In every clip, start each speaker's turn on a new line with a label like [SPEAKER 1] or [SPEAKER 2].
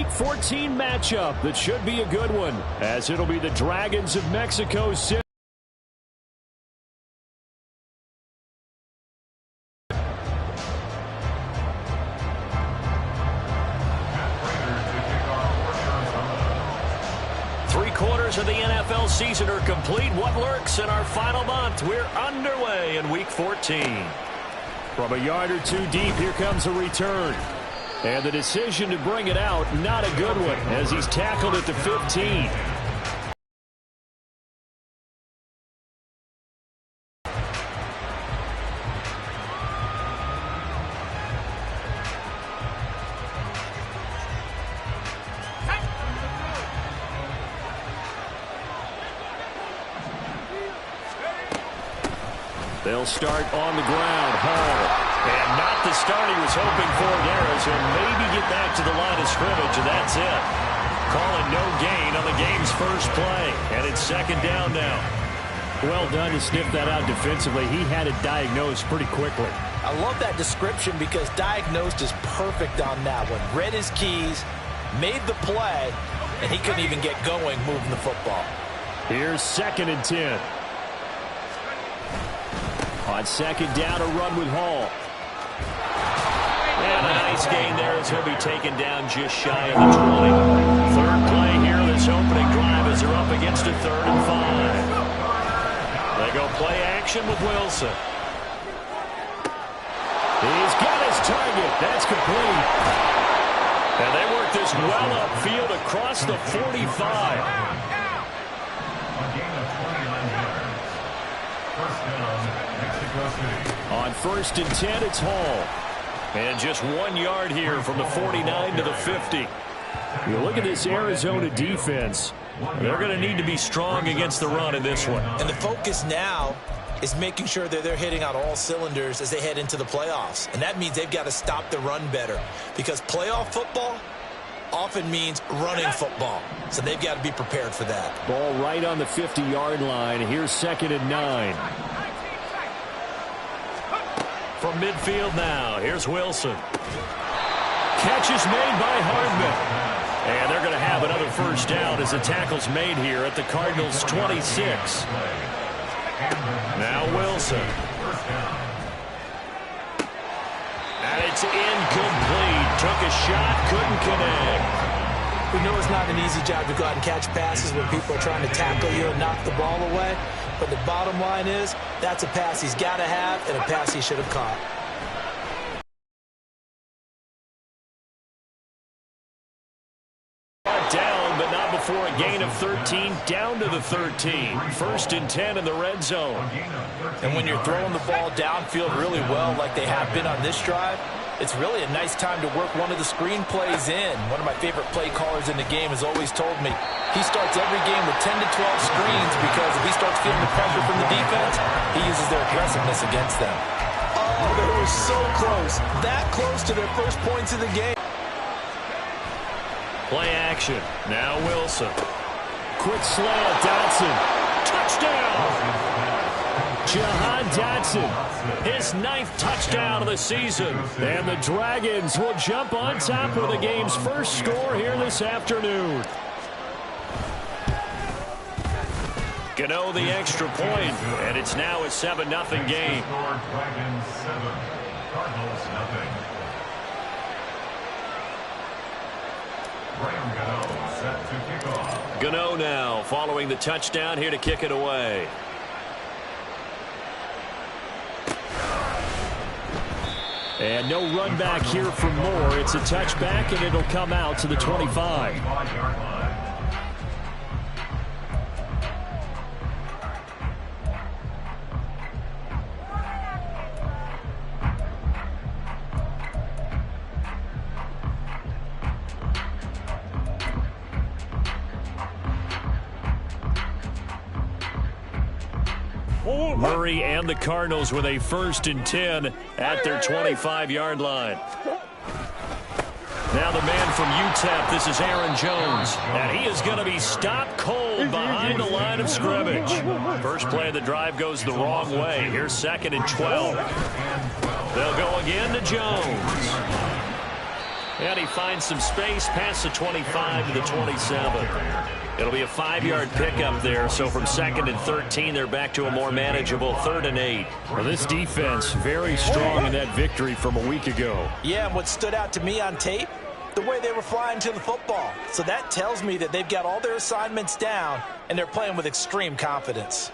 [SPEAKER 1] Week 14 matchup that should be a good one, as it'll be the Dragons of Mexico City. Three-quarters of the NFL season are complete. What lurks in our final month? We're underway in Week 14. From a yard or two deep, here comes a return. And the decision to bring it out, not a good one, as he's tackled at the 15. They'll start on the ground. Hall. And not the start he was hoping for there, as he'll maybe get back to the line of scrimmage, and that's it. Calling no gain on the game's first play. And it's second down now. Well done to sniff that out defensively. He had it diagnosed pretty quickly.
[SPEAKER 2] I love that description because diagnosed is perfect on that one. Read his keys, made the play, and he couldn't even get going moving the football.
[SPEAKER 1] Here's 2nd and 10. On second down, a run with Hall. And a nice gain there as he'll be taken down just shy of the 20. Third play here, this opening drive as they're up against a 3rd and 5. They go play action with Wilson. He's got his target. That's complete. And they work this well upfield across the 45. On 1st and 10, it's Hall. And just 1 yard here from the 49 to the 50. You look at this Arizona defense. They're going to need to be strong against the run in this one.
[SPEAKER 2] And the focus now is making sure that they're hitting on all cylinders as they head into the playoffs. And that means they've got to stop the run better. Because playoff football often means running football. So they've got to be prepared for that.
[SPEAKER 1] Ball right on the 50-yard line. Here's 2nd and 9. From midfield now, here's Wilson. Catch is made by Hardman. And they're going to have another first down as the tackle's made here at the Cardinals' 26. Now Wilson. And it's incomplete. Took a shot, couldn't connect.
[SPEAKER 2] We know it's not an easy job to go out and catch passes when people are trying to tackle you and knock the ball away. But the bottom line is, that's a pass he's got to have and a pass he should have caught.
[SPEAKER 1] Down, but not before a gain of 13, down to the 13. 1st and 10 in the red zone.
[SPEAKER 2] And when you're throwing the ball downfield really well like they have been on this drive, it's really a nice time to work one of the screen plays in. One of my favorite play callers in the game has always told me he starts every game with 10 to 12 screens because if he starts feeling the pressure from the defense, he uses their aggressiveness against them. Oh, they were so close. That close to their first points of the game.
[SPEAKER 1] Play action. Now Wilson. Quick slant. Dotson. Touchdown. Jahan Dotson. His 9th touchdown of the season. And the Dragons will jump on top with the game's first score here this afternoon. Gano the extra point, and it's now a 7-0 game. Gano now following the touchdown here to kick it away. And no run back here for Moore. It's a touchback, and it'll come out to the 25. Murray and the Cardinals with a 1st and 10 at their 25-yard line. Now the man from UTEP, this is Aaron Jones. And he is going to be stopped cold behind the line of scrimmage. First play of the drive goes the wrong way. Here's 2nd and 12. They'll go again to Jones. And he finds some space past the 25 to the 27. It'll be a 5-yard pickup there. So from 2nd and 13, they're back to a more manageable 3rd and 8.
[SPEAKER 3] Well, this defense very strong in that victory from a week ago.
[SPEAKER 2] Yeah, and what stood out to me on tape, the way they were flying to the football. So that tells me that they've got all their assignments down, and they're playing with extreme confidence.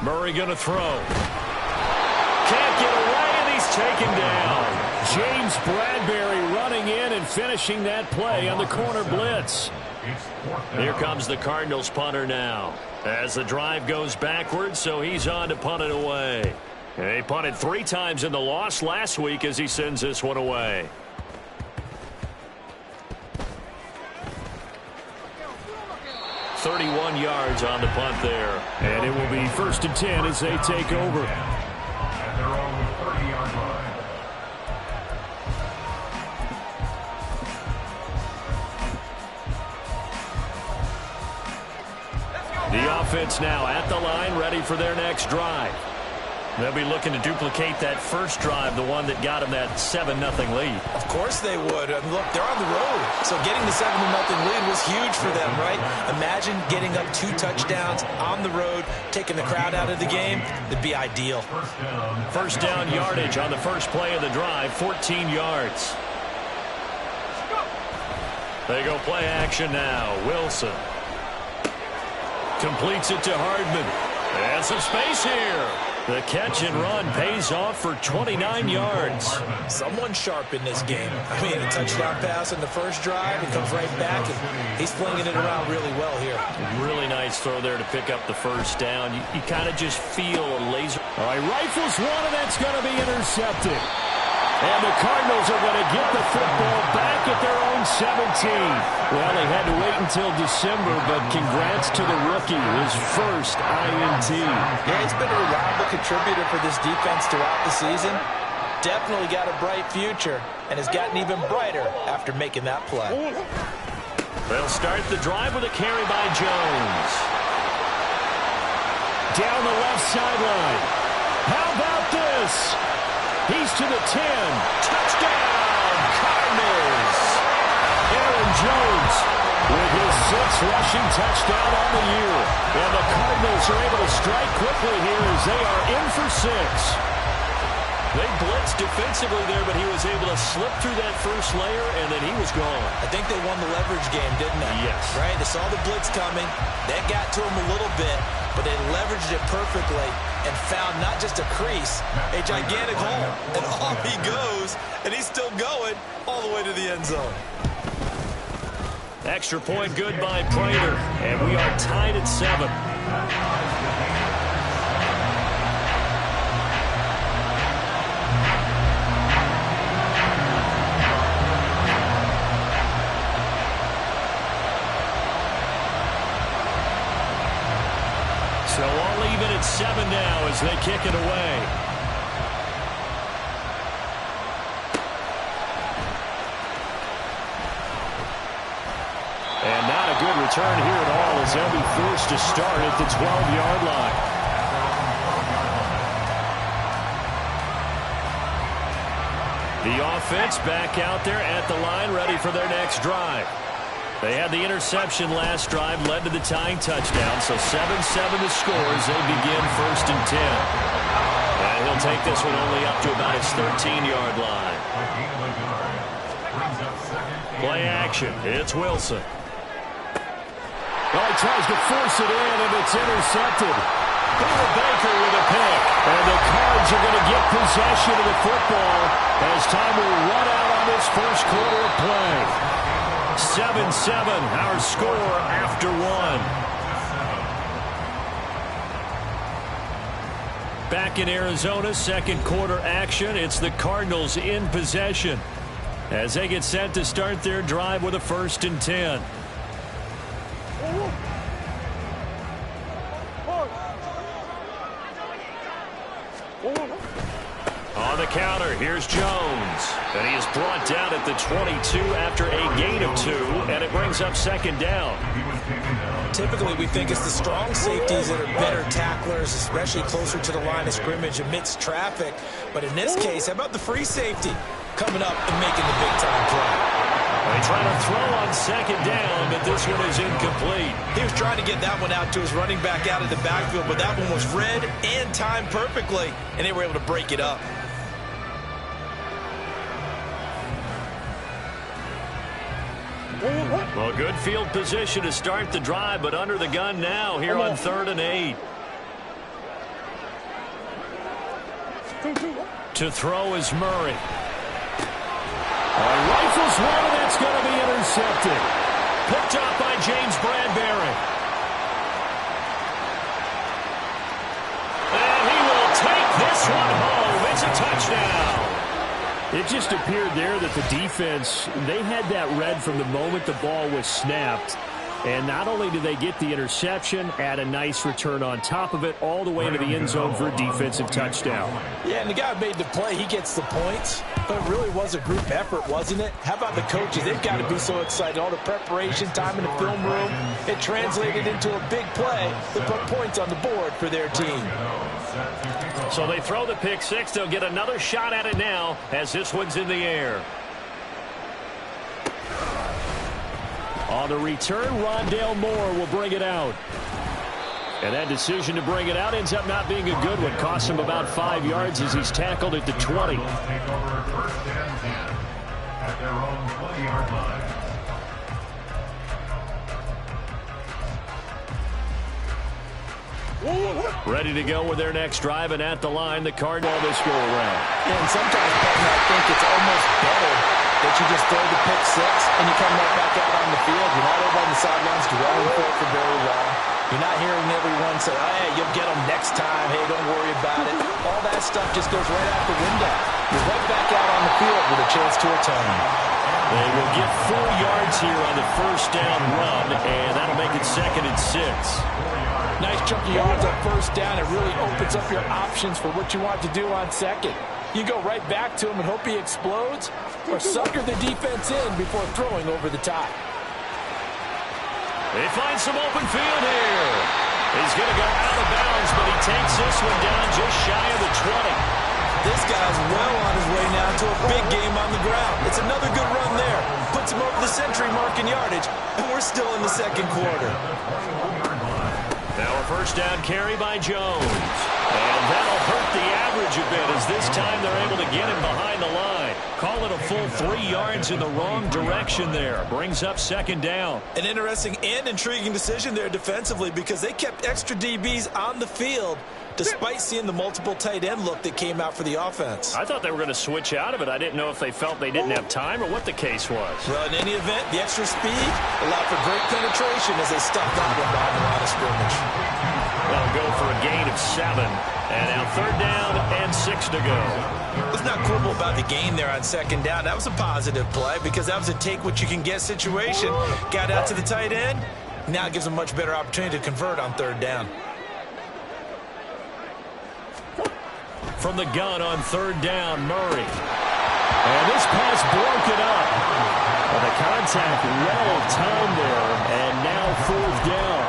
[SPEAKER 1] Murray going to throw. Can't get away, and he's taken down.
[SPEAKER 3] James Bradbury running in and finishing that play on the corner blitz.
[SPEAKER 1] Here comes the Cardinals punter now. As the drive goes backwards, so he's on to punt it away. He punted 3 times in the loss last week as he sends this one away. "31 yards on the punt there.
[SPEAKER 3] And it will be 1st and 10 as they take over.
[SPEAKER 1] The offense now at the line, ready for their next drive. They'll be looking to duplicate that first drive, the one that got them that 7-0 lead.
[SPEAKER 2] Of course they would. I mean, look, they're on the road. So getting the 7-0 lead was huge for them, right? Imagine getting up 2 touchdowns on the road, taking the crowd out of the game. It'd be ideal.
[SPEAKER 1] First down yardage on the first play of the drive, 14 yards. They go play action now. Wilson completes it to Hardman. And some space here. The catch and run pays off for 29 yards.
[SPEAKER 2] Someone sharp in this game. I mean, a touchdown pass in the first drive. It comes right back, and he's flinging it around really well here.
[SPEAKER 1] Really nice throw there to pick up the first down. You kind of just feel a laser.
[SPEAKER 3] All right, rifles one, and that's going to be intercepted. And the Cardinals are going to get the football back at their own 17. Well, they had to wait until December, but congrats to the rookie, his first INT.
[SPEAKER 2] Yeah, he's been a reliable contributor for this defense throughout the season. Definitely got a bright future, and has gotten even brighter after making that play.
[SPEAKER 1] They'll start the drive with a carry by Jones.
[SPEAKER 3] Down the left sideline. How about this? He's to the 10.
[SPEAKER 1] Touchdown, Cardinals.
[SPEAKER 3] Aaron Jones with his 6th rushing touchdown on the year. And the Cardinals are able to strike quickly here as they are in for 6.
[SPEAKER 1] They blitzed defensively there, but he was able to slip through that first layer, and then he was gone.
[SPEAKER 2] I think they won the leverage game, didn't they?
[SPEAKER 1] Yes.
[SPEAKER 2] Right? They saw the blitz coming. That got to him a little bit, but they leveraged it perfectly and found not just a crease, a gigantic hole. And off he goes, and he's still going all the way to the end zone.
[SPEAKER 1] Extra point good by Prater, and we are tied at 7. So all even at 7 now as they kick it away. And not a good return here at all as they'll be forced to start at the 12-yard line. The offense back out there at the line, ready for their next drive. They had the interception last drive, led to the tying touchdown, so 7-7 the score as they begin 1st and 10. And he'll take this one only up to about his 13-yard line. Play action. It's Wilson.
[SPEAKER 3] Well, he tries to force it in, and it's intercepted.
[SPEAKER 1] Baker with a pick.
[SPEAKER 3] And the Cards are going to get possession of the football as time will run out on this first quarter of play.
[SPEAKER 1] 7-7, our score after 1. Back in Arizona, second quarter action. It's the Cardinals in possession as they get set to start their drive with a 1st and 10. On the counter, here's Jones. And he is brought down at the 22 after a gain of 2, and it brings up 2nd down.
[SPEAKER 2] Typically, we think it's the strong safeties that are better tacklers, especially closer to the line of scrimmage amidst traffic. But in this case, how about the free safety coming up and making the big-time play?
[SPEAKER 1] They try to throw on second down, but this one is incomplete.
[SPEAKER 2] He was trying to get that one out to his running back out of the backfield, but that one was read and timed perfectly, and they were able to break it up.
[SPEAKER 1] Well, good field position to start the drive, but under the gun now here on 3rd and 8. To throw is Murray. Rifles one, and that's going to be intercepted. Picked up by James Bradbury. And he will take this one home. It's a touchdown.
[SPEAKER 3] It just appeared there that the defense, they had that read from the moment the ball was snapped. And not only did they get the interception, add a nice return on top of it, all the way into the end zone for a defensive touchdown.
[SPEAKER 2] Yeah, and the guy made the play. He gets the points. But it really was a group effort, wasn't it? How about the coaches? They've got to be so excited. All the preparation, time in the film room, it translated into a big play that put points on the board for their team.
[SPEAKER 1] So they throw the pick six. They'll get another shot at it now as this one's in the air. On the return, Rondale Moore will bring it out. And that decision to bring it out ends up not being a good one. Costs him about 5 yards as he's tackled at the 20. Ready to go with their next drive, and at the line, the Cardinal this go around.
[SPEAKER 2] Yeah, and sometimes, I think it's almost better that you just throw the pick six and you come right back out on the field. You're not over on the sidelines dwelling for it for very long. You're not hearing everyone say, oh, hey, you'll get them next time. Hey, don't worry about it. All that stuff just goes right out the window. You're right back out on the field with a chance to atone.
[SPEAKER 1] They will get 4 yards here on the first down run, and that'll make it 2nd and 6.
[SPEAKER 2] Nice chunk of yards on first down. It really opens up your options for what you want to do on second. You go right back to him and hope he explodes, or sucker the defense in before throwing over the top.
[SPEAKER 1] They find some open field here. He's going to go out of bounds, but he takes this one down just shy of the 20.
[SPEAKER 2] This guy's well on his way now to a big game on the ground. It's another good run there. Puts him over the century mark in yardage, and we're still in the second quarter.
[SPEAKER 1] Now a first down carry by Jones. And that'll hurt the average a bit as this time they're able to get him behind the line. Call it a full 3 yards in the wrong direction there. Brings up 2nd down.
[SPEAKER 2] An interesting and intriguing decision there defensively because they kept extra DBs on the field despite seeing the multiple tight end look that came out for the offense.
[SPEAKER 1] I thought they were going to switch out of it. I didn't know if they felt they didn't have time or what the case was.
[SPEAKER 2] Well, in any event, the extra speed allowed for great penetration as they stuffed that one behind the line of scrimmage.
[SPEAKER 1] They'll go for a gain of 7. And now 3rd down and 6 to go.
[SPEAKER 2] Let's not quibble about the gain there on 2nd down. That was a positive play because that was a take-what-you-can-get situation. Got out to the tight end. Now it gives them a much better opportunity to convert on 3rd down.
[SPEAKER 1] From the gun on 3rd down, Murray. And this pass broken up. Well, the contact well timed there, and now 4th down.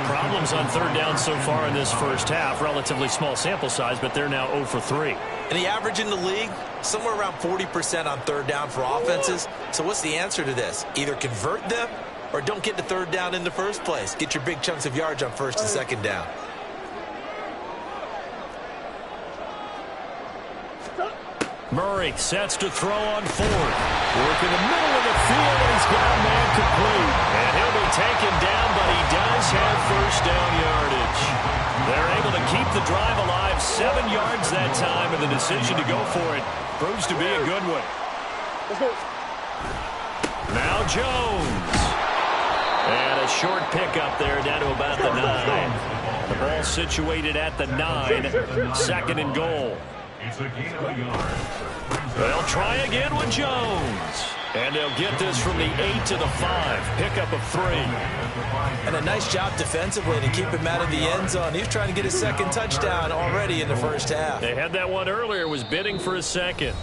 [SPEAKER 1] Problems on 3rd down so far in this first half. Relatively small sample size, but they're now 0 for 3.
[SPEAKER 2] And the average in the league, somewhere around 40% on 3rd down for offenses. So what's the answer to this? Either convert them or don't get to 3rd down in the first place. Get your big chunks of yards on 1st and 2nd down.
[SPEAKER 1] Murray sets to throw on 4th. Work in the middle of the field, and he's got a man complete. And he'll be taken down, but he does have first down yardage. They're able to keep the drive alive, 7 yards that time, and the decision to go for it proves to be a good one. Now Jones. And a short pickup there down to about the 9. The ball situated at the 9, 2nd and goal. They'll try again with Jones. And they'll get this from the 8 to the 5. Pickup of 3.
[SPEAKER 2] And a nice job defensively to keep him out of the end zone. He was trying to get his 2nd touchdown already in the first half.
[SPEAKER 1] They had that one earlier, was bidding for a 2nd.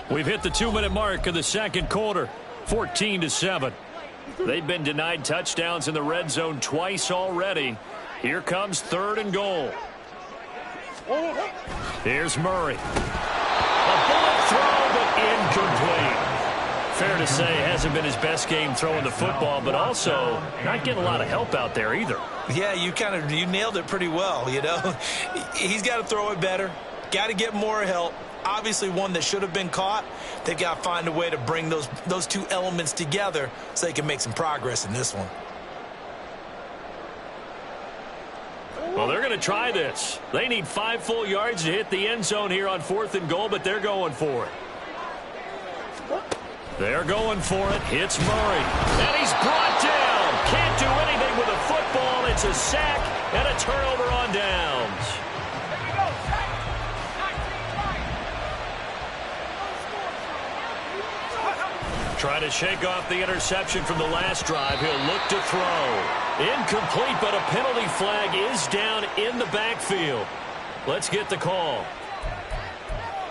[SPEAKER 1] We've hit the 2-minute mark of the 2nd quarter. 14-7. They've been denied touchdowns in the red zone twice already. Here comes 3rd and goal. Here's Murray. A bullet throw, but incomplete. Fair to say, hasn't been his best game throwing the football, but also not getting a lot of help out there either.
[SPEAKER 2] Yeah, you nailed it pretty well, you know. He's got to throw it better. Got to get more help. Obviously one that should have been caught. They've got to find a way to bring those two elements together so they can make some progress in this one.
[SPEAKER 1] Well, they're going to try this. They need 5 full yards to hit the end zone here on 4th and goal, but they're going for it. They're going for it. Hits Murray. And he's brought down. Can't do anything with a football. It's a sack and a turnover on downs. Trying to shake off the interception from the last drive. He'll look to throw. Incomplete, but a penalty flag is down in the backfield. Let's get the call.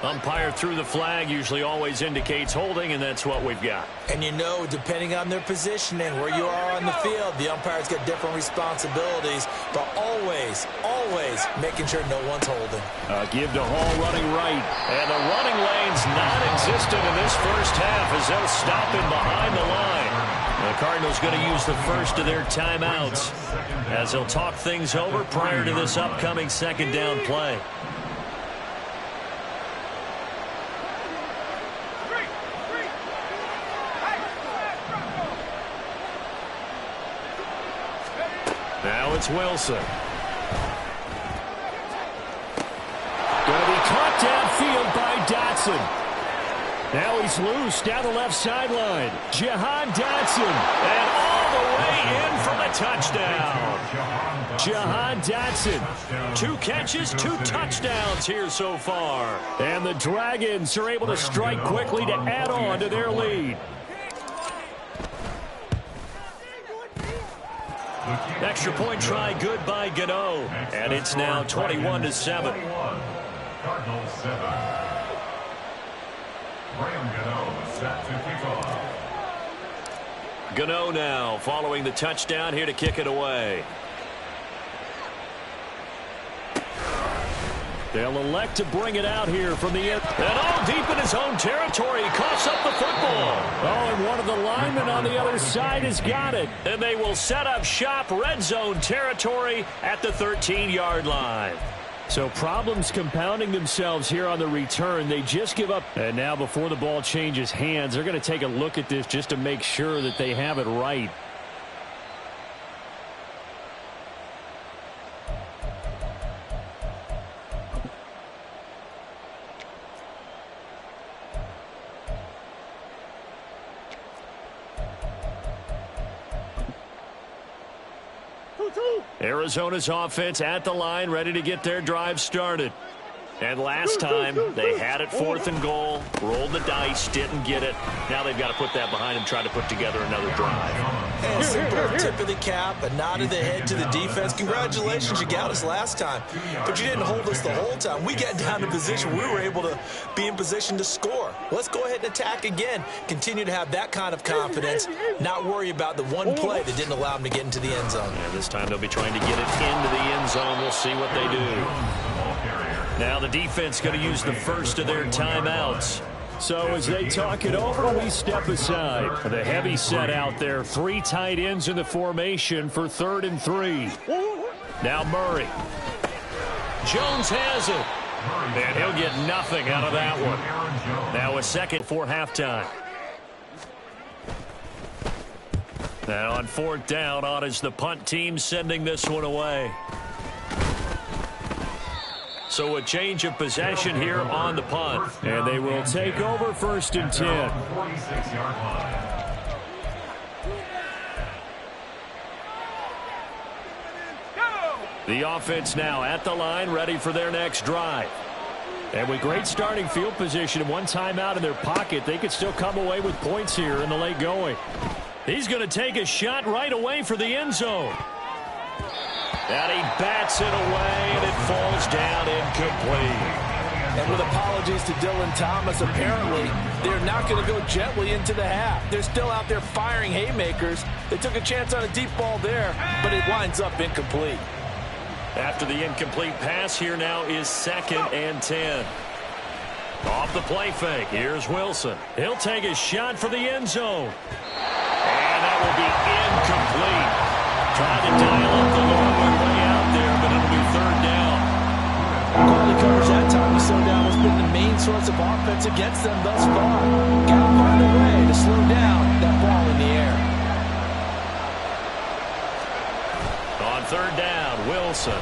[SPEAKER 1] Umpire threw the flag, usually always indicates holding, and that's what we've got.
[SPEAKER 2] And you know, depending on their positioning, where you are on the field, the umpire's got different responsibilities, but always making sure no one's holding.
[SPEAKER 1] Give to Hall running right, and the running lane's non-existent in this first half as they'll stop him behind the line. The Cardinals going to use the first of their timeouts as they'll talk things over prior to this upcoming 2nd down play. Now it's Wilson. Going to be caught downfield by Dotson. Now he's loose down the left sideline. Jahan Dotson. And all the way in for the touchdown. Jahan Dotson. 2 catches, 2 touchdowns here so far. And the Dragons are able to strike quickly to add on to their lead. Extra point try good by Gano. And it's now 21-7.
[SPEAKER 4] Cardinals 7. Graham Gano set to kick off.
[SPEAKER 1] Gano now following the touchdown here to kick it away. They'll elect to bring it out here from the end. And all deep in his own territory. He coughs up the football. Oh, and one of the linemen on the other side has got it. And they will set up shop, red zone territory at the 13-yard line. So problems compounding themselves here on the return. They just give up. And now before the ball changes hands, they're going to take a look at this just to make sure that they have it right. Arizona's offense at the line, ready to get their drive started. And last time, they had it 4th and goal, rolled the dice, didn't get it. Now they've got to put that behind them, try to put together another drive.
[SPEAKER 2] And simple tip of the cap, a nod of the head to the defense. Congratulations, you got us last time, but you didn't hold us the whole time. We got down to position. We were able to be in position to score. Let's go ahead and attack again. Continue to have that kind of confidence, not worry about the one play that didn't allow them to get into the end zone.
[SPEAKER 1] And this time they'll be trying to get it into the end zone. We'll see what they do. Now the defense going to use the first of their timeouts. So as they talk it over, we step aside. The heavy set out there. 3 tight ends in the formation for 3rd and 3. Now Murray. Jones has it. And he'll get nothing out of that one. Now a second for halftime. Now on 4th down, on is the punt team sending this one away. So a change of possession here on the punt. And they will take over 1st and 10.
[SPEAKER 4] 46-yard line.
[SPEAKER 1] The offense now at the line, ready for their next drive. And with great starting field position and 1 timeout in their pocket, they could still come away with points here in the late going. He's going to take a shot right away for the end zone. And he bats it away, and it falls down incomplete.
[SPEAKER 2] And with apologies to Dylan Thomas, apparently they're not going to go gently into the half. They're still out there firing haymakers. They took a chance on a deep ball there, but it winds up incomplete.
[SPEAKER 1] After the incomplete pass, here now is 2nd and 10. Off the play fake, here's Wilson. He'll take a shot for the end zone. And that will be incomplete. Tried to dial up the long way out there, but it'll be 3rd down.
[SPEAKER 2] Quality coverage that time to slow down has been the main source of offense against them thus far. Got to find a way to slow down that ball in the air.
[SPEAKER 1] On 3rd down, Wilson.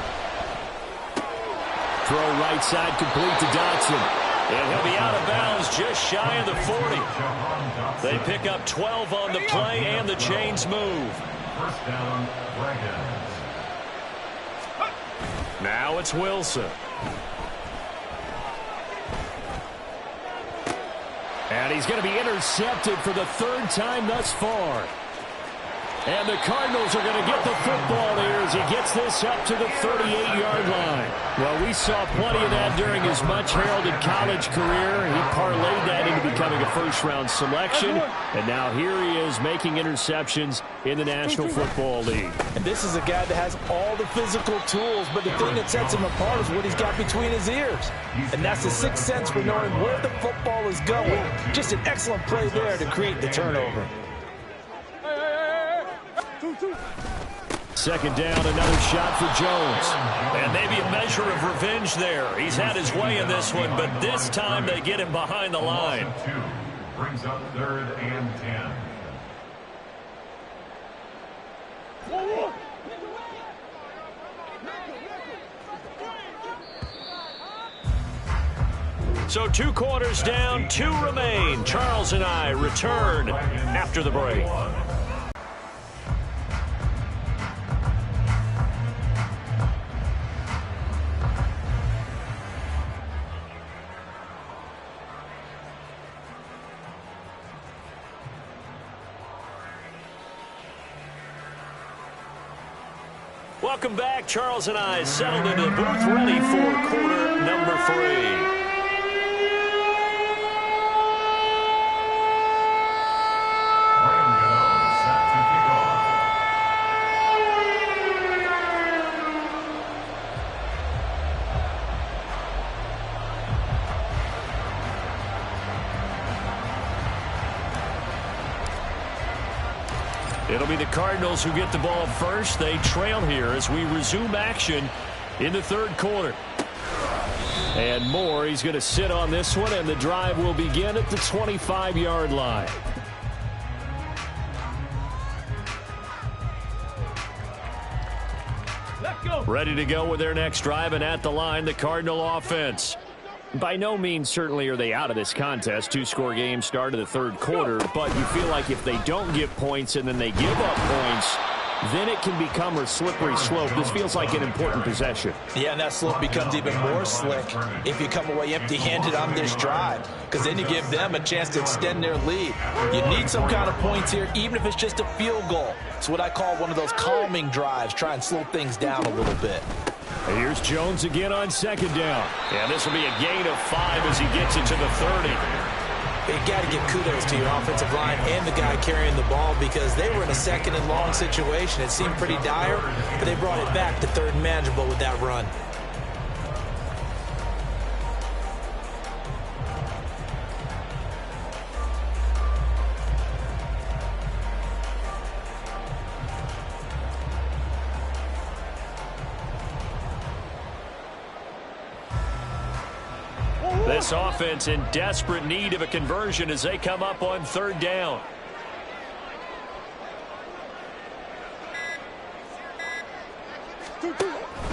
[SPEAKER 3] Throw right side complete to Dotson.
[SPEAKER 1] And he'll be out of bounds just shy of the 40. They pick up 12 on the play, and the chains move.
[SPEAKER 4] 1st down, Dragons.
[SPEAKER 1] Now it's Wilson.
[SPEAKER 3] And he's going to be intercepted for the 3rd time thus far. And the Cardinals are going to get the football here as he gets this up to the 38-yard line. Well, we saw plenty of that during his much-heralded college career. He parlayed that into becoming a first-round selection. And now here he is making interceptions in the National Football League.
[SPEAKER 2] And this is a guy that has all the physical tools, but the thing that sets him apart is what he's got between his ears. And that's the sixth sense for knowing where the football is going. Just an excellent play there to create the turnover.
[SPEAKER 3] 2nd down, another shot for Jones.
[SPEAKER 1] And maybe a measure of revenge there. He's had his way in this one, but this time they get him behind the line.
[SPEAKER 4] 2 brings up 3rd and 10.
[SPEAKER 1] So 2 quarters down, 2 remain. Charles and I return after the break. Welcome back. Charles and I settled into the booth, ready for quarter number 3. It'll be the Cardinals who get the ball first. They trail here as we resume action in the 3rd quarter. And Moore, he's going to sit on this one, and the drive will begin at the 25-yard line.
[SPEAKER 3] Let's go.
[SPEAKER 1] Ready to go with their next drive, and at the line, the Cardinal offense.
[SPEAKER 3] By no means certainly are they out of this contest. 2-score game start of the 3rd quarter, but you feel like if they don't get points and then they give up points, then it can become a slippery slope. This feels like an important possession.
[SPEAKER 2] Yeah, and that slope becomes even more slick if you come away empty-handed on this drive, because then you give them a chance to extend their lead. You need some kind of points here, even if it's just a field goal. It's what I call one of those calming drives. Try and slow things down a little bit.
[SPEAKER 3] Here's Jones again on 2nd down.
[SPEAKER 1] And this will be a gain of 5 as he gets it to the 30.
[SPEAKER 2] You got to give kudos to your offensive line and the guy carrying the ball, because they were in a 2nd and long situation. It seemed pretty dire, but they brought it back to 3rd and manageable with that run.
[SPEAKER 1] This offense in desperate need of a conversion as they come up on 3rd down.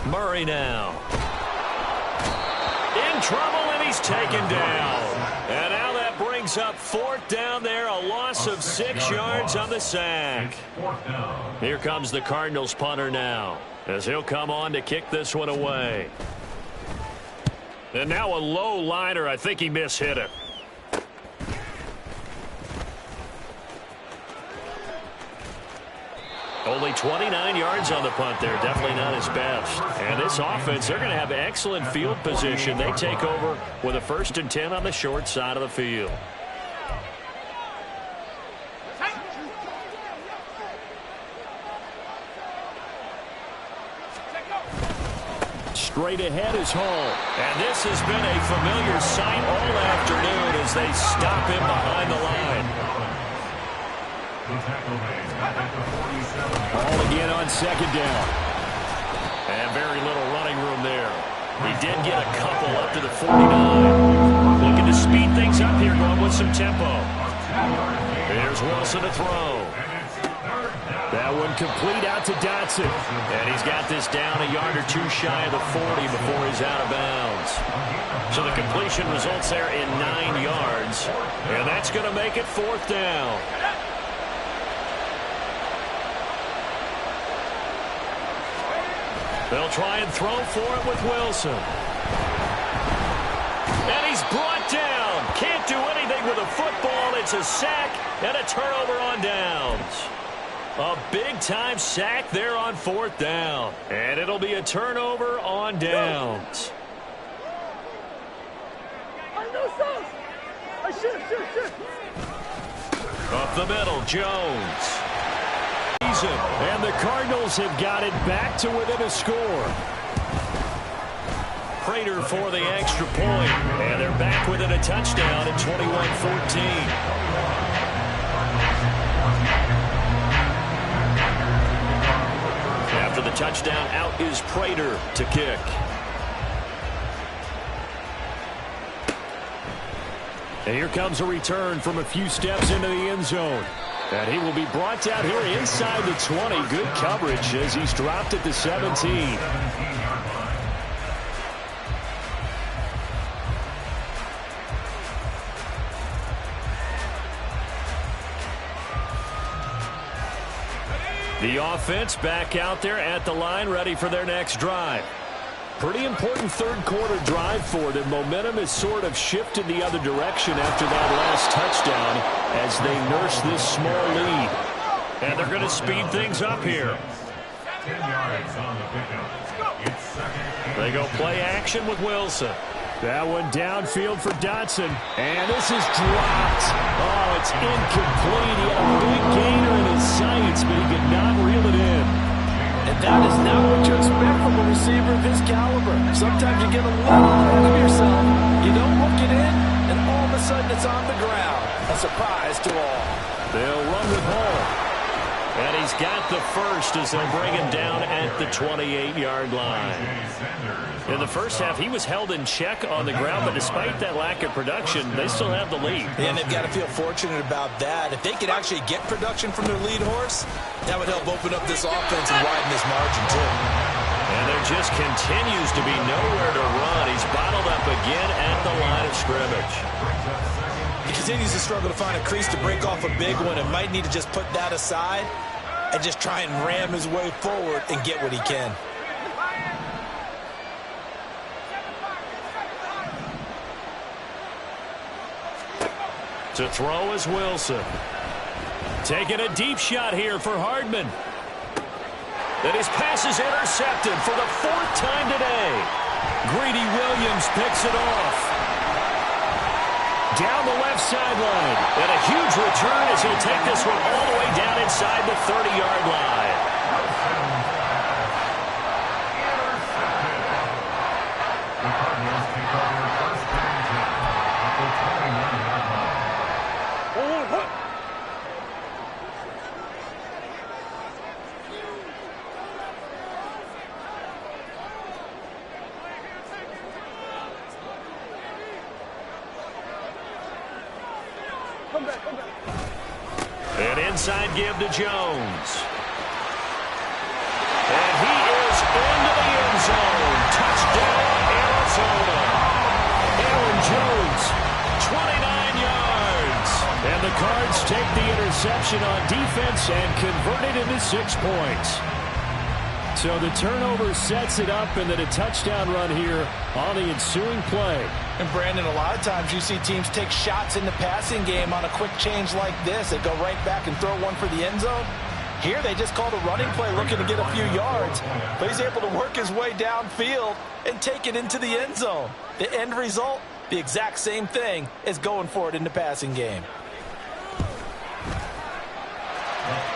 [SPEAKER 1] Murray now. In trouble, and he's taken down. And now that brings up 4th down there, a loss of 6 yards on the sack. Here comes the Cardinals punter now, as he'll come on to kick this one away. And now a low liner. I think he mishit it. Only 29 yards on the punt there. Definitely not his best. And this offense, they're going to have excellent field position. They take over with a 1st and 10 on the short side of the field.
[SPEAKER 3] Straight ahead is Hall.
[SPEAKER 1] And this has been a familiar sight all afternoon as they stop him behind the line.
[SPEAKER 3] Hall again on 2nd down.
[SPEAKER 1] And very little running room there. He did get a couple up to the 49. Looking to speed things up here, going with some tempo. Here's Wilson to throw.
[SPEAKER 3] That one complete out to Dotson.
[SPEAKER 1] And he's got this down a yard or 2 shy of the 40 before he's out of bounds. So the completion results there in 9 yards. And that's going to make it 4th down. They'll try and throw for it with Wilson. And he's brought down. Can't do anything with a football. It's a sack and a turnover on downs. A big-time sack there on 4th down. And it'll be a turnover on downs. Up the middle, Jones.
[SPEAKER 3] And the Cardinals have got it back to within a score.
[SPEAKER 1] Prater for the extra point. And they're back within a touchdown at 21-14. After the touchdown, out is Prater to kick.
[SPEAKER 3] And here comes a return from a few steps into the end zone. And he will be brought down here inside the 20. Good coverage as he's dropped at the 17.
[SPEAKER 1] The offense back out there at the line, ready for their next drive.
[SPEAKER 3] Pretty important 3rd quarter drive for them. Momentum has sort of shifted the other direction after that last touchdown as they nurse this small lead.
[SPEAKER 1] And they're going to speed things up here.
[SPEAKER 4] 10 yards on the pickup. It's 2nd.
[SPEAKER 1] They go play action with Wilson.
[SPEAKER 3] That one downfield for Dotson. And this is dropped. Oh, it's incomplete. He had a big gainer in his sights, but he could not reel it in.
[SPEAKER 2] And that is not what you expect from a receiver of his caliber. Sometimes you get a little ahead of yourself. You don't look it in, and all of a sudden it's on the ground. A surprise to all.
[SPEAKER 3] They'll run with Hall.
[SPEAKER 1] And he's got the first as they'll bring him down at the 28-yard line. In the first half, he was held in check on the ground, but despite that lack of production, they still have the lead.
[SPEAKER 2] And they've got to feel fortunate about that. If they could actually get production from their lead horse, that would help open up this offense and widen this margin, too.
[SPEAKER 1] And there just continues to be nowhere to run. He's bottled up again at the line of scrimmage.
[SPEAKER 2] He continues to struggle to find a crease to break off a big one and might need to just put that aside and just try and ram his way forward and get what he can.
[SPEAKER 1] To throw is Wilson. Taking a deep shot here for Hardman. And his pass is intercepted for the 4th time today. Greedy Williams picks it off. Down the left sideline. And a huge return as he'll take this one all the way down inside the 30-yard line.
[SPEAKER 4] The Cardinals take over 1st and 10 at the 21-yard line.
[SPEAKER 1] An inside give to Jones. And he is into the end zone. Touchdown, Arizona. Aaron Jones, 29 yards.
[SPEAKER 3] And the Cards take the interception on defense and convert it into 6 points. So the turnover sets it up, and then a touchdown run here on the ensuing play.
[SPEAKER 2] And Brandon, a lot of times you see teams take shots in the passing game on a quick change like this. They go right back and throw one for the end zone. Here they just called a running play looking to get a few yards, but he's able to work his way downfield and take it into the end zone. The end result, the exact same thing as going for it in the passing game.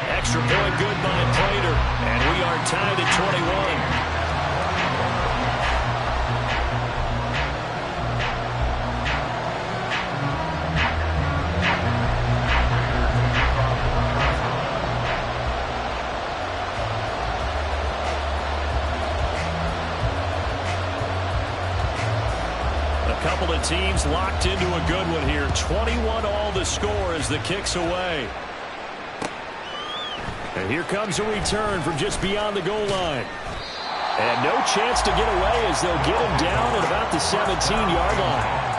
[SPEAKER 1] Extra point good by Prater, and we are tied at 21. Couple of teams locked into a good one here. 21 all the score as the kick's away. And here comes a return from just beyond the goal line. And no chance to get away as they'll get him down at about the 17-yard line.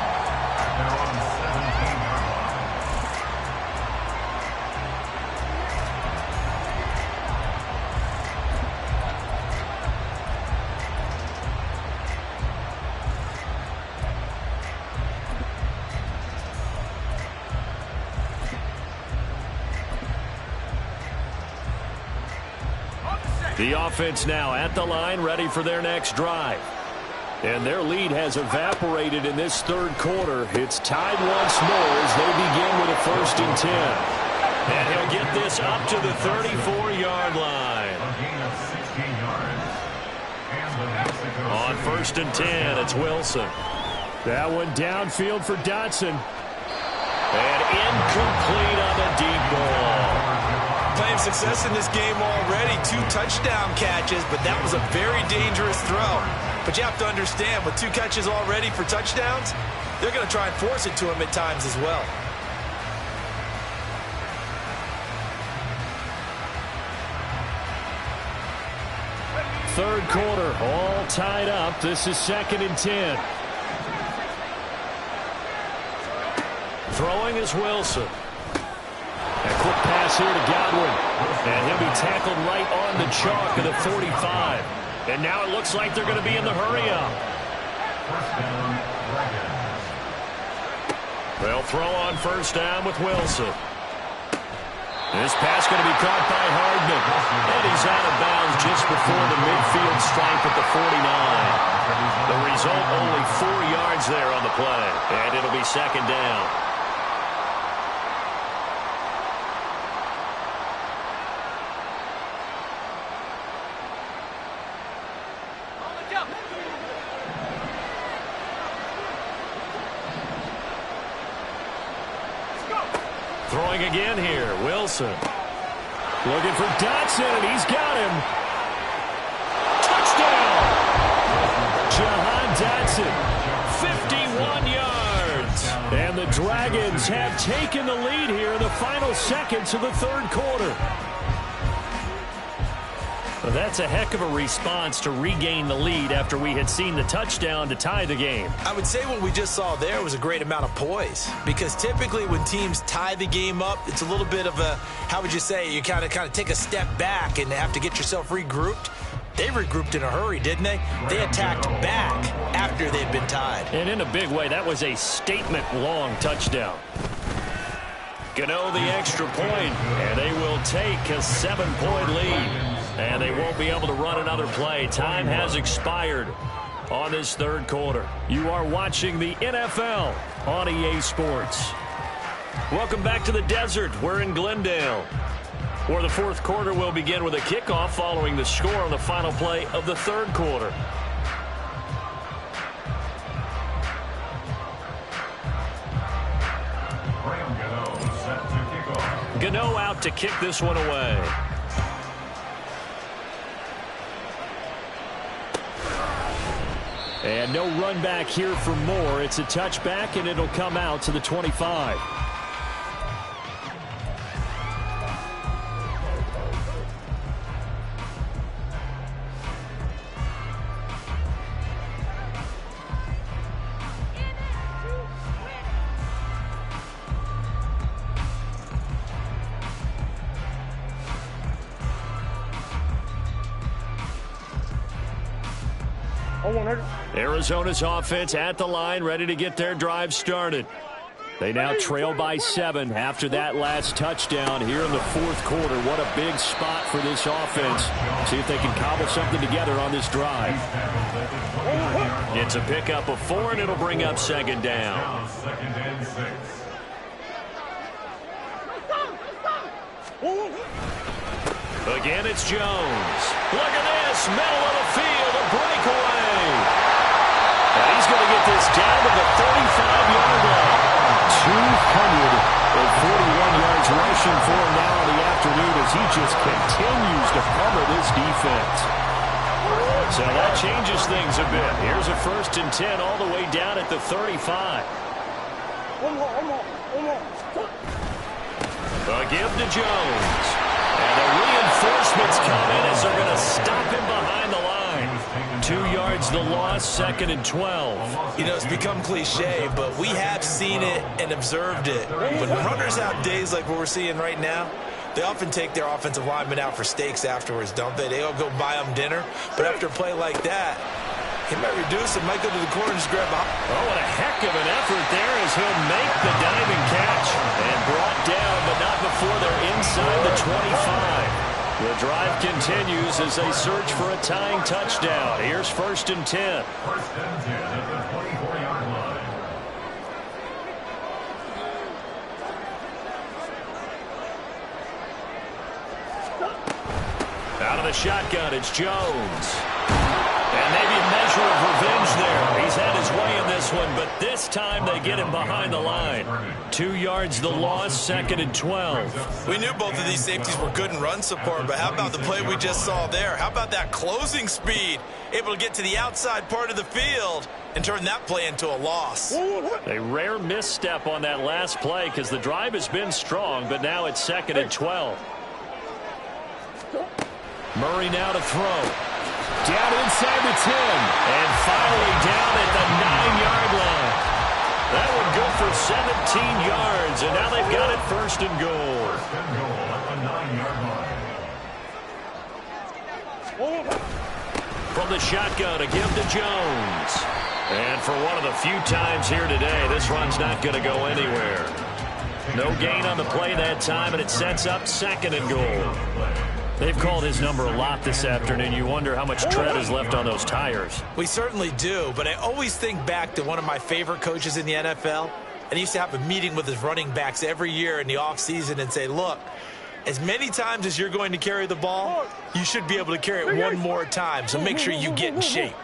[SPEAKER 1] The offense now at the line, ready for their next drive. And their lead has evaporated in this third quarter. It's tied once more as they begin with a 1st and 10. And he'll get this up to the 34-yard line. On 1st and 10, it's Wilson.
[SPEAKER 3] That one downfield for Dotson.
[SPEAKER 1] And incomplete on the deep ball.
[SPEAKER 2] Playing success in this game already. 2 touchdown catches, but that was a very dangerous throw. But you have to understand, with 2 catches already for touchdowns, they're going to try and force it to him at times as well.
[SPEAKER 3] Third quarter, all tied up. This is 2nd and 10.
[SPEAKER 1] Throwing is Wilson. A quick pass here to Godwin. And he'll be tackled right on the chalk of the 45. And now it looks like they're going to be in the hurry-up. They'll throw on 1st down with Wilson. This pass going to be caught by Hardman. And he's out of bounds just before the midfield stripe at the 49. The result, only 4 yards there on the play. And it'll be 2nd down. Throwing again here, Wilson.
[SPEAKER 3] Looking for Dotson, and he's got him.
[SPEAKER 1] Touchdown!
[SPEAKER 3] Jahan Dotson, 51 yards. And the Dragons have taken the lead here in the final seconds of the third quarter.
[SPEAKER 1] Well, that's a heck of a response to regain the lead after we had seen the touchdown to tie the game.
[SPEAKER 2] I would say what we just saw there was a great amount of poise, because typically when teams tie the game up, it's a little bit of a, how would you say, you kind of take a step back and have to get yourself regrouped. They regrouped in a hurry, didn't they? They attacked back after they'd been tied.
[SPEAKER 1] And in a big way, that was a statement-long touchdown. Gano the extra point, and they will take a 7-point lead. And they won't be able to run another play. Time has expired on this third quarter. You are watching the NFL on EA Sports. Welcome back to the desert. We're in Glendale, where the fourth quarter will begin with a kickoff following the score on the final play of the third quarter. Gano out to kick this one away.
[SPEAKER 3] And no run back here for Moore. It's a touchback, and it'll come out to the 25.
[SPEAKER 1] Arizona's offense at the line, ready to get their drive started.
[SPEAKER 3] They now trail by 7 after that last touchdown here in the fourth quarter. What a big spot for this offense. See if they can cobble something together on this drive.
[SPEAKER 1] It's a pickup of 4, and it'll bring up second down.
[SPEAKER 4] Second and 6.
[SPEAKER 1] Again, it's Jones. Look at this, middle of the field, a breakaway. And he's going to get this down to the 35-yard line.
[SPEAKER 3] 241 yards rushing for him now in the afternoon as he just continues to cover this defense.
[SPEAKER 1] So that changes things a bit. Here's a 1st and 10 all the way down at the 35. A give to Jones. And the reinforcements come in as they're going to stop him behind the line. 2 yards the loss, 2nd and 12.
[SPEAKER 2] You know, it's become cliche, but we have seen it and observed it. When runners have days like what we're seeing right now, they often take their offensive linemen out for steaks afterwards, don't they? They all go buy them dinner. But after a play like that, he might reduce it, might go to the corner and just grab a...
[SPEAKER 1] Oh, what a heck of an effort there as he'll make the diving catch. And brought down, but not before they're inside the 25. The drive continues as they search for a tying touchdown. Here's 1st and 10.
[SPEAKER 4] 1st and 10 at the 24-yard line.
[SPEAKER 1] Out of the shotgun, it's Jones. And maybe a measure of revenge there. He's had his way in this one, but this time they get him behind the line. 2 yards the loss, 2nd and 12.
[SPEAKER 2] We knew both of these safeties were good in run support, but how about the play we just saw there? How about that closing speed? Able to get to the outside part of the field and turn that play into a loss.
[SPEAKER 1] A rare misstep on that last play because the drive has been strong, but now it's 2nd and 12. Murray now to throw.
[SPEAKER 3] Down inside the 10.
[SPEAKER 1] And finally down at the 9-yard line. That one good for 17 yards, and now they've got it 1st and goal.
[SPEAKER 4] 1st and goal at the 9-yard line.
[SPEAKER 1] From the shotgun, a give to Jones. And for one of the few times here today, this run's not going to go anywhere. No gain on the play that time, and it sets up 2nd and goal. They've called his number a lot this afternoon. You wonder how much tread is left on those tires.
[SPEAKER 2] We certainly do, but I always think back to one of my favorite coaches in the NFL. And he used to have a meeting with his running backs every year in the offseason and say, look, as many times as you're going to carry the ball, you should be able to carry it one more time, so make sure you get in shape.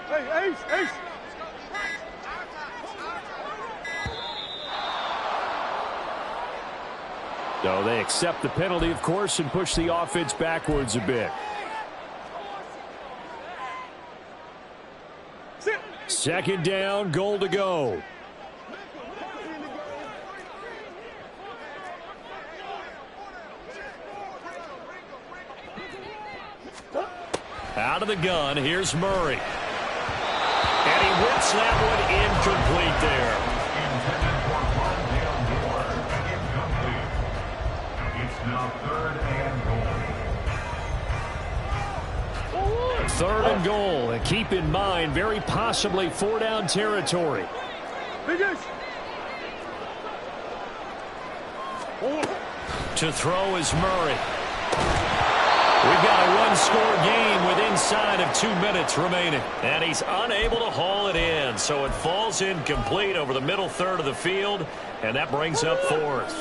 [SPEAKER 5] Hey, Ace.
[SPEAKER 3] So they accept the penalty, of course, and push the offense backwards a bit. 2nd down, goal to go. Out of the gun, here's Murray.
[SPEAKER 1] And he whips that one incomplete there.
[SPEAKER 4] Intended for incomplete. It's now 3rd and goal.
[SPEAKER 3] 3rd and goal, and keep in mind, very possibly 4-down territory.
[SPEAKER 1] To throw is Murray. We've got a one-score game with inside of 2 minutes remaining. And he's unable to haul it in, so it falls incomplete over the middle third of the field, and that brings up 4th.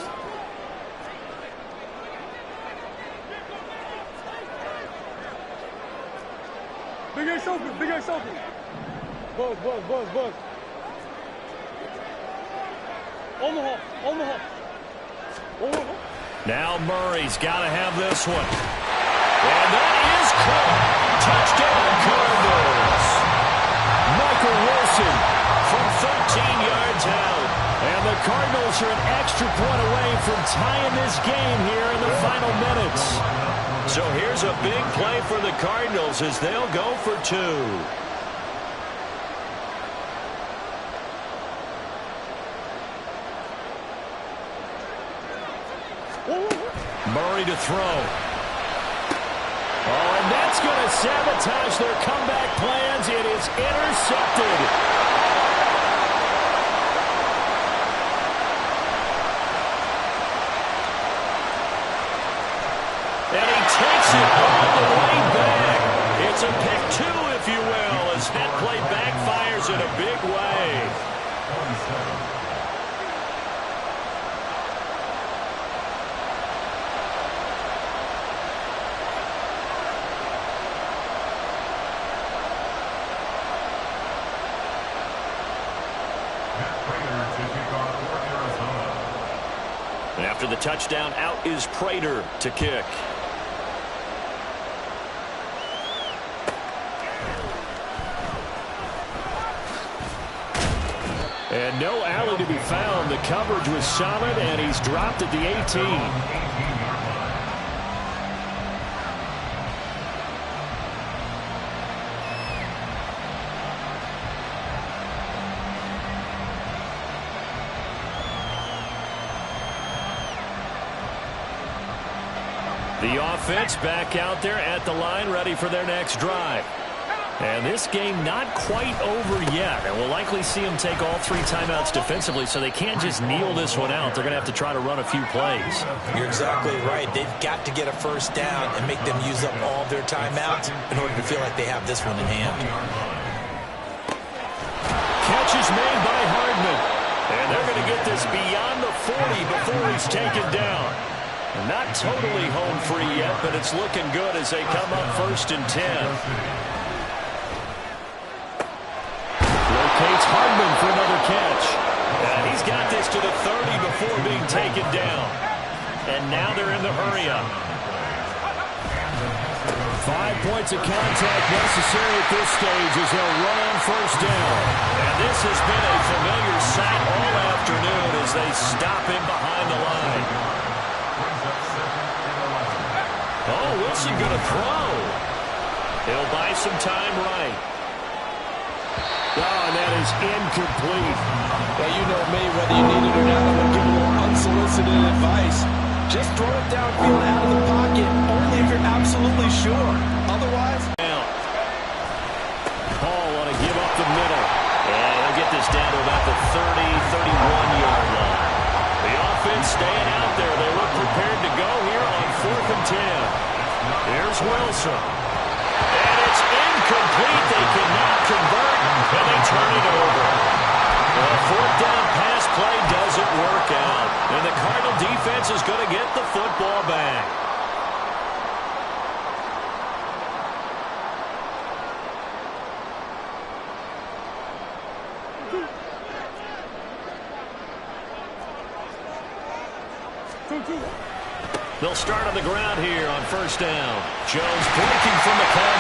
[SPEAKER 5] Big Ace open. Buzz. Omaha.
[SPEAKER 1] Now Murray's got to have this one. And that is caught. Touchdown Cardinals.
[SPEAKER 3] Michael Wilson
[SPEAKER 1] From 13 yards out.
[SPEAKER 3] and the Cardinals are an extra point away from tying this game here in the final minutes.
[SPEAKER 1] So here's a big play for the Cardinals as they'll go for 2. Murray to throw.
[SPEAKER 3] Oh, and that's going to sabotage their comeback plans. It is intercepted. a big way. After the touchdown, out is Prater to kick. And no alley to be found. The coverage was solid, and he's dropped at the 18. The offense back out there at the line, ready for their next drive. And this game not quite over yet. And we'll likely see them take all 3 timeouts defensively, so they can't just kneel this one out. They're going to have to try to run a few plays.
[SPEAKER 2] You're exactly right. They've got to get a first down and make them use up all of their timeouts in order to feel like they have this one in hand.
[SPEAKER 3] Catch is made by Hardman. And they're going to get this beyond the 40 before he's taken down. Not totally home free yet, but it's looking good as they come up 1st and 10. Locates Hardman for another catch. And he's got this to the 30 before being taken down. And now they're in the hurry-up. 5 points of contact necessary at this stage as they'll run on 1st down. And this has been a familiar sight all afternoon as they stop him behind the line. Oh, Wilson going to throw. He'll buy some time right. Oh, and that is incomplete.
[SPEAKER 6] Well, you know me, whether you need it or not, I'm going to give a little unsolicited advice. Just throw it downfield out of the pocket, only if you're absolutely sure. Otherwise...
[SPEAKER 3] Paul want to give up the middle. And he'll get this down to about the 30, 31-yard line. The offense staying out there. They look prepared to go here on 4th and 10. Here's Wilson. And it's incomplete. They cannot convert, and they turn it over. The 4th down pass play doesn't work out. And the Cardinal defense is going to get the football back. They'll start on the ground here on 1st down. Jones breaking from the count